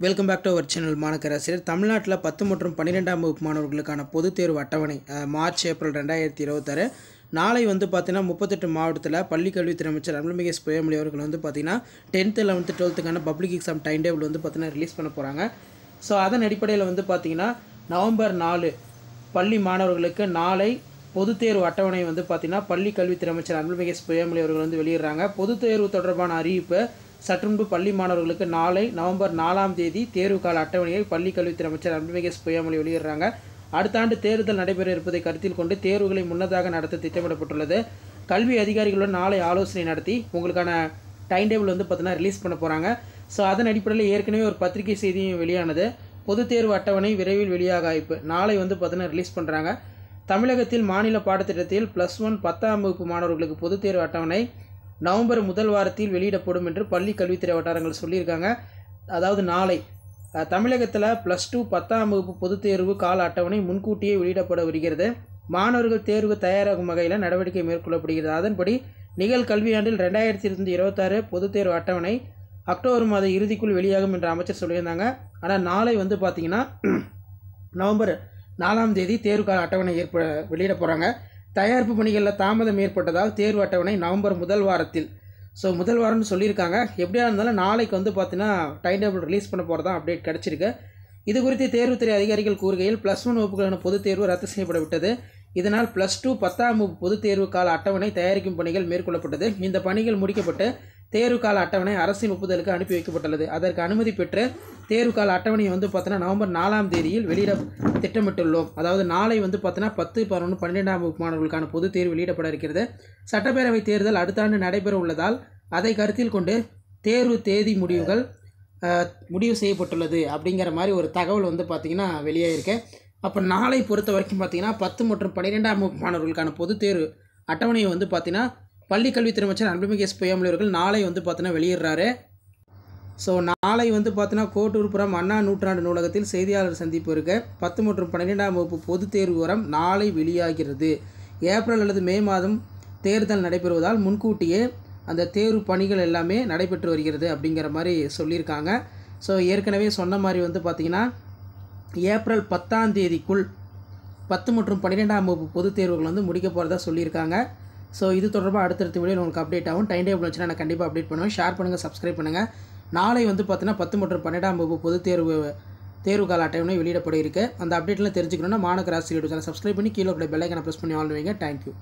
Welcome back to our channel மாணக்கராசிரியர். தமிழ்நாட்டில் 10 மற்றும் 12ஆம் வகுப்பு மாணவர்களுக்கான பொதுத் தேர்வு அட்டவணை மார்ச் ஏப்ரல் 2026 நாளை பார்த்தீங்கன்னா 38 மாவட்டத்தில் பள்ளிக்கல்வித்துறை அமைச்சர் அருள்மிகு பொய்யாமொழி அவர்கள் பார்த்தீங்கன்னா 10th 11th 12th public exam time table பார்த்தீங்கன்னா ரிலீஸ் பண்ண போகிறாங்க. ஸோ அதன் அடிப்படையில் பார்த்தீங்கன்னா நவம்பர் 4 பள்ளி மாணவர்களுக்கு நாளை பொதுத் தேர்வு அட்டவணை பார்த்தீங்கன்னா பள்ளிக்கல்வித்துறை அமைச்சர் அருள்மிகு பொய்யாமொழி அவர்கள் வெளியிடுறாங்க. பொதுத் தேர்வு தொடர்பான அறிவிப்பு சற்றுமுன்பு பள்ளி மாணவர்களுக்கு நாளை நவம்பர் 4ஆம் தேதி தேர்வு கால அட்டவணையை பள்ளிக்கல்வித்துறை அமைச்சர் அருள்மிகு பொய்யாமொழி வெளியிடுறாங்க. அடுத்த ஆண்டு தேர்தல் நடைபெற இருப்பதை கருத்தில் கொண்டு தேர்வுகளை முன்னதாக நடத்த திட்டமிடப்பட்டுள்ளது. கல்வி அதிகாரிகளுடன் நாளை ஆலோசனை நடத்தி உங்களுக்கான டைம் டேபிள் பார்த்தீங்கன்னா ரிலீஸ் பண்ண போகிறாங்க. ஸோ அதன் அடிப்படையில் ஏற்கனவே ஒரு பத்திரிகை செய்தியும் வெளியானது. பொதுத் தேர்வு அட்டவணை விரைவில் வெளியாக வாய்ப்பு நாளை பார்த்தீங்கன்னா ரிலீஸ் பண்ணுறாங்க. தமிழகத்தில் மாநில பாடத்திட்டத்தில் +1 10ஆம் வகுப்பு மாணவர்களுக்கு பொதுத் தேர்வு அட்டவணை நவம்பர் முதல் வாரத்தில் வெளியிடப்படும் என்று பள்ளி கல்வித்துறை வட்டாரங்கள் சொல்லியிருக்காங்க. அதாவது நாளை தமிழகத்தில் +2 10ஆம் வகுப்பு பொதுத் தேர்வு கால அட்டவணை முன்கூட்டியே வெளியிடப்பட வருகிறது. மாணவர்கள் தேர்வு தயாராகும் வகையில் நடவடிக்கை மேற்கொள்ளப்படுகிறது. அதன்படி நிகழ்கல்வியாண்டில் 2025-26 பொதுத் தேர்வு அட்டவணை அக்டோபர் மாத இறுதிக்குள் வெளியாகும் என்று அமைச்சர் சொல்லியிருந்தாங்க. ஆனால் நாளை பார்த்தீங்கன்னா நவம்பர் 4ஆம் தேதி தேர்வு கால அட்டவணை வெளியிட போகிறாங்க. தயாரிப்பு பணிகளில் தாமதம் ஏற்பட்டதால் தேர்வு அட்டவணை நவம்பர் முதல் வாரத்தில் முதல் வாரம்னு சொல்லியிருக்காங்க. எப்படியா இருந்தாலும் நாளைக்கு பார்த்தீங்கன்னா டைம் டேபிள் ரிலீஸ் பண்ண போகிறதா அப்டேட் கிடச்சிருக்கு. இது குறித்து தேர்வுத்துறை அதிகாரிகள் கூறுகையில் +1 வகுப்புகளுக்கான பொதுத் தேர்வு ரத்து செய்யப்பட விட்டது. இதனால் +2 10ஆம் வகுப்பு பொதுத் தேர்வு கால அட்டவணை தயாரிக்கும் பணிகள் மேற்கொள்ளப்பட்டது. இந்த பணிகள் முடிக்கப்பட்டு தேர்வு கால அட்டவணை அரசின் ஒப்புதலுக்கு அனுப்பி வைக்கப்பட்டுள்ளது. அதற்கு அனுமதி பெற்று தேர்வு கால அட்டவணை பார்த்தீங்கன்னா நவம்பர் 4ஆம் தேதியில் வெளியிட திட்டமிட்டுள்ளோம். அதாவது நாளை பார்த்தீங்கன்னா 10, 11, 12ஆம் வகுப்பு மாணவர்களுக்கான பொதுத் தேர்வு வெளியிடப்பட இருக்கிறது. சட்டப்பேரவை தேர்தல் அடுத்த ஆண்டு நடைபெற உள்ளதால் அதை கருத்தில் கொண்டு தேர்வு தேதி முடிவு செய்யப்பட்டுள்ளது அப்படிங்கிற மாதிரி ஒரு தகவல் பார்த்தீங்கன்னா வெளியாகிருக்கு. அப்போ நாளை பொறுத்த வரைக்கும் பார்த்தீங்கன்னா 10 மற்றும் 12ஆம் வகுப்பு மாணவர்களுக்கான பொதுத் தேர்வு அட்டவணையை பார்த்தீங்கன்னா பள்ளிக்கல்வித்துறை அமைச்சர் அருள்மிகு பொய்யாமொழி அவர்கள் நாளை பார்த்தீங்கன்னா வெளியிடுறாரு. ஸோ நாளை பார்த்தீங்கன்னா கோட்டூர்புரம் அண்ணா நூற்றாண்டு நூலகத்தில் செய்தியாளர் சந்திப்பு இருக்குது. 10 மற்றும் 12ஆம் வகுப்பு பொதுத் தேர்வு விவரம் நாளை வெளியாகிறது. ஏப்ரல் அல்லது மே மாதம் தேர்தல் நடைபெறுவதால் முன்கூட்டியே அந்த தேர்வு பணிகள் எல்லாமே நடைபெற்று வருகிறது அப்படிங்கிற மாதிரி சொல்லியிருக்காங்க. ஸோ ஏற்கனவே சொன்ன மாதிரி பார்த்தீங்கன்னா ஏப்ரல் 10ஆம் தேதிக்குள் 10 மற்றும் 12ஆம் வகுப்பு பொதுத் தேர்வுகள் முடிக்க போகிறதா சொல்லியிருக்காங்க. ஸோ இது தொடர்பாக அடுத்தடுத்த வீடியோவில் உங்களுக்கு அப்டேட் ஆகும். டைம் டேபிள் வச்சுன்னா நான் கண்டிப்பாக அப்டேட் பண்ணுவேன். ஷேர் பண்ணுங்கள், சப்ஸ்கிரைப் பண்ணுங்கள். நாளை பார்த்தீங்கன்னா 10 மற்றும் 12ஆம் வகுப்பு பொதுத் தேர்வு கால அட்டவணை வெளியிடப்பட இருக்குது. அந்த அப்டேட்லாம் தெரிஞ்சுக்கணுன்னா மாணக்கராசிரியர் சேனல் சப்ஸ்கிரைப் பண்ணி கீழே பெல் ஐக்கானை ப்ரெஸ் பண்ணி ஆன் வைங்க. தேங்க்யூ.